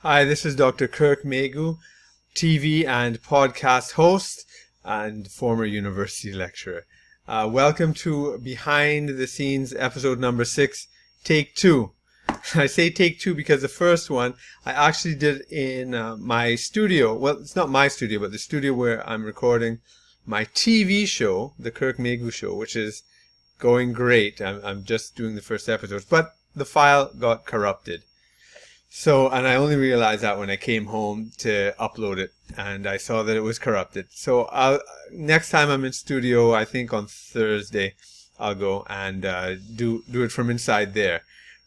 Hi, this is Dr. Kirk Megu, TV and podcast host and former university lecturer. Welcome to Behind the Scenes episode number 6, take 2. I say take 2 because the first one I actually did in my studio. Well, it's not my studio, but the studio where I'm recording my TV show, The Kirk Megu Show, which is going great. I'm just doing the first episode, but the file got corrupted. And I only realized that when I came home to upload it, and I saw that it was corrupted. Next time I'm in studio, I think on Thursday, I'll go and do it from inside there,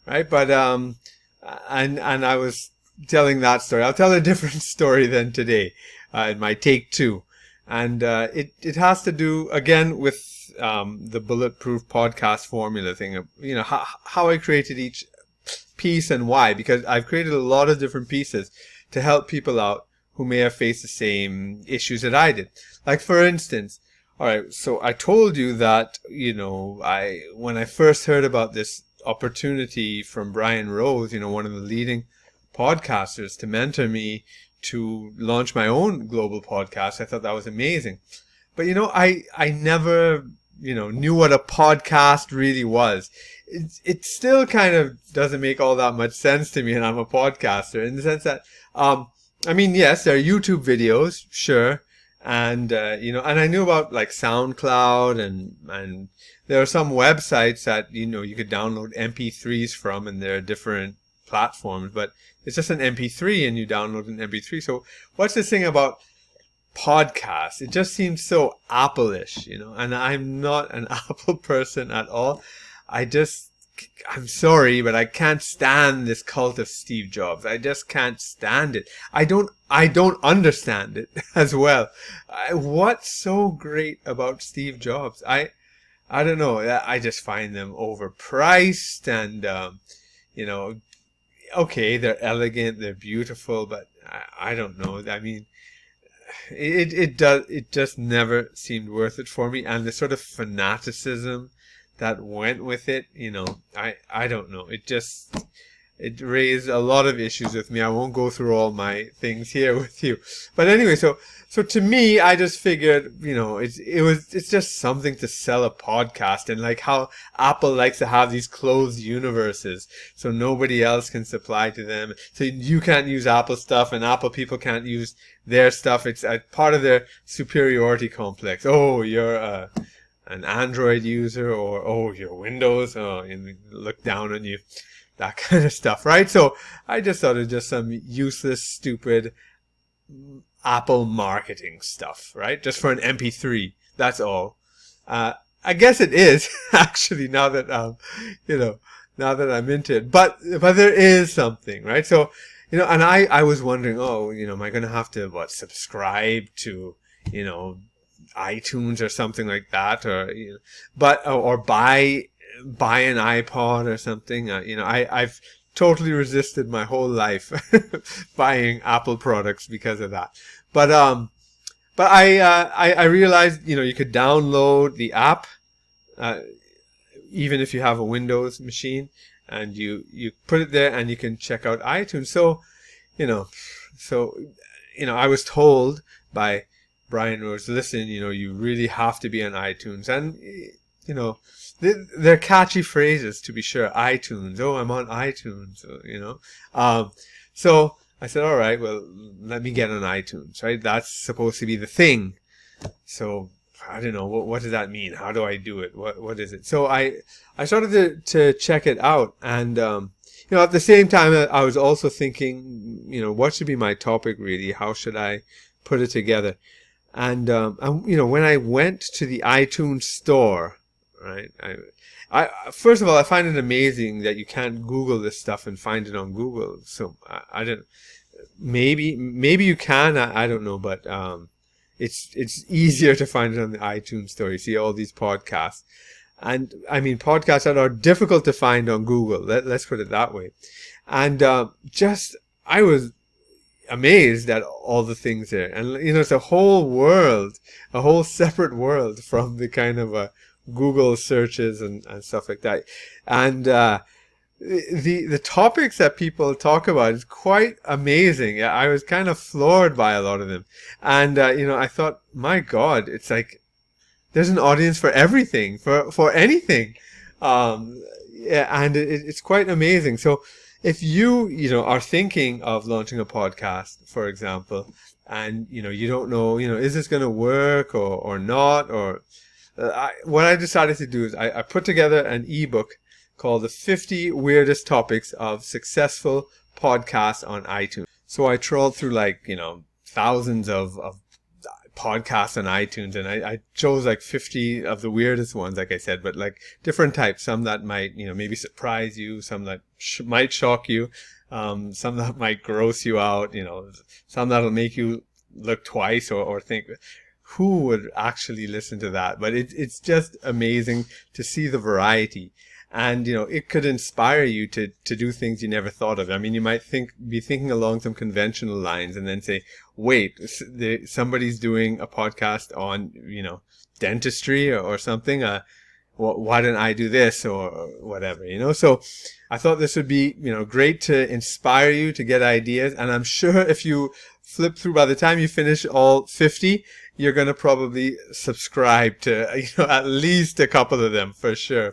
right? But and I was telling that story. I'll tell a different story than today, in my take 2, and it has to do again with the Bulletproof podcast formula thing. You know how I created each piece and why, because I've created a lot of different pieces to help people out who may have faced the same issues that I did. Like, for instance, all right, so I told you that, when I first heard about this opportunity from Brian Rose, one of the leading podcasters, to mentor me to launch my own global podcast, I thought that was amazing. But, I never, knew what a podcast really was. It still kind of doesn't make all that much sense to me, and I'm a podcaster in the sense that, yes, there are YouTube videos, sure, and and I knew about like SoundCloud and there are some websites that you could download MP3s from, and there are different platforms, but it's just an MP3 and you download an MP3. So what's this thing about podcasts? It just seems so Apple-ish, and I'm not an Apple person at all. I'm sorry, but I can't stand this cult of Steve Jobs. I just can't stand it. I don't understand it as well. What's so great about Steve Jobs? I don't know. I just find them overpriced, and okay, they're elegant, they're beautiful, but I don't know. I mean, it just never seemed worth it for me, and the sort of fanaticism that went with it, I don't know. It raised a lot of issues with me. I won't go through all my things here with you. But anyway, so to me, I just figured, it's just something to sell a podcast, and like how Apple likes to have these closed universes so nobody else can supply to them. So you can't use Apple stuff and Apple people can't use their stuff. It's a part of their superiority complex. Oh, you're an Android user, or you're Windows, and look down on you, that kind of stuff, right? So I just thought it was just some useless, stupid Apple marketing stuff, right? Just for an MP3, that's all. I guess it is actually, now that now that I'm into it, but there is something, right? So and I was wondering, am I going to have to subscribe to iTunes or something like that, or or buy an iPod or something. I've totally resisted my whole life buying Apple products because of that. But I realized you could download the app even if you have a Windows machine, and you put it there and you can check out iTunes. So I was told by Brian Rose, listen, you really have to be on iTunes. And, they're catchy phrases, to be sure. iTunes. Oh, I'm on iTunes, So I said, all right, well, let me get on iTunes, right? That's supposed to be the thing. So I don't know. What does that mean? How do I do it? What is it? So I started to check it out. And, at the same time, I was also thinking, what should be my topic really? How should I put it together? And when I went to the iTunes store, right? I first of all, I find it amazing that you can't Google this stuff and find it on Google. So I don't. Maybe you can. I don't know, but it's easier to find it on the iTunes store. You see all these podcasts, and I mean podcasts that are difficult to find on Google. Let's put it that way. And I was amazed at all the things there, and it's a whole world, a whole separate world from the kind of Google searches and stuff like that. And the topics that people talk about is quite amazing. I was kind of floored by a lot of them. And, I thought, my God, it's like there's an audience for everything, for anything. Yeah, and it's quite amazing. So if you are thinking of launching a podcast, for example, and, you don't know, is this going to work or not? Or what I decided to do is I put together an ebook called The 50 Weirdest Topics of Successful Podcasts on iTunes. So I trawled through thousands of podcasts on iTunes, and I chose 50 of the weirdest ones, like I said, but different types. Some that might, maybe surprise you, some that might shock you, some that might gross you out, some that'll make you look twice or think, who would actually listen to that? But it's just amazing to see the variety. And, it could inspire you to do things you never thought of. I mean, you might be thinking along some conventional lines and then say, wait, somebody's doing a podcast on, dentistry or something. Why didn't I do this or whatever, So I thought this would be, great to inspire you to get ideas. And I'm sure if you flip through, by the time you finish all 50, you're going to probably subscribe to, at least a couple of them for sure.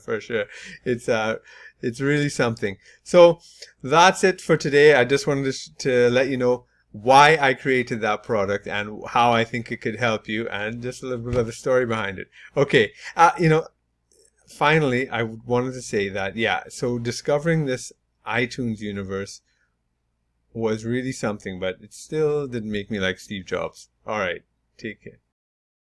It's really something. So that's it for today. I just wanted to let you know why I created that product and how I think it could help you, and just a little bit of the story behind it. Okay. Finally, I wanted to say that, so discovering this iTunes universe was really something, but it still didn't make me like Steve Jobs. All right. Take care.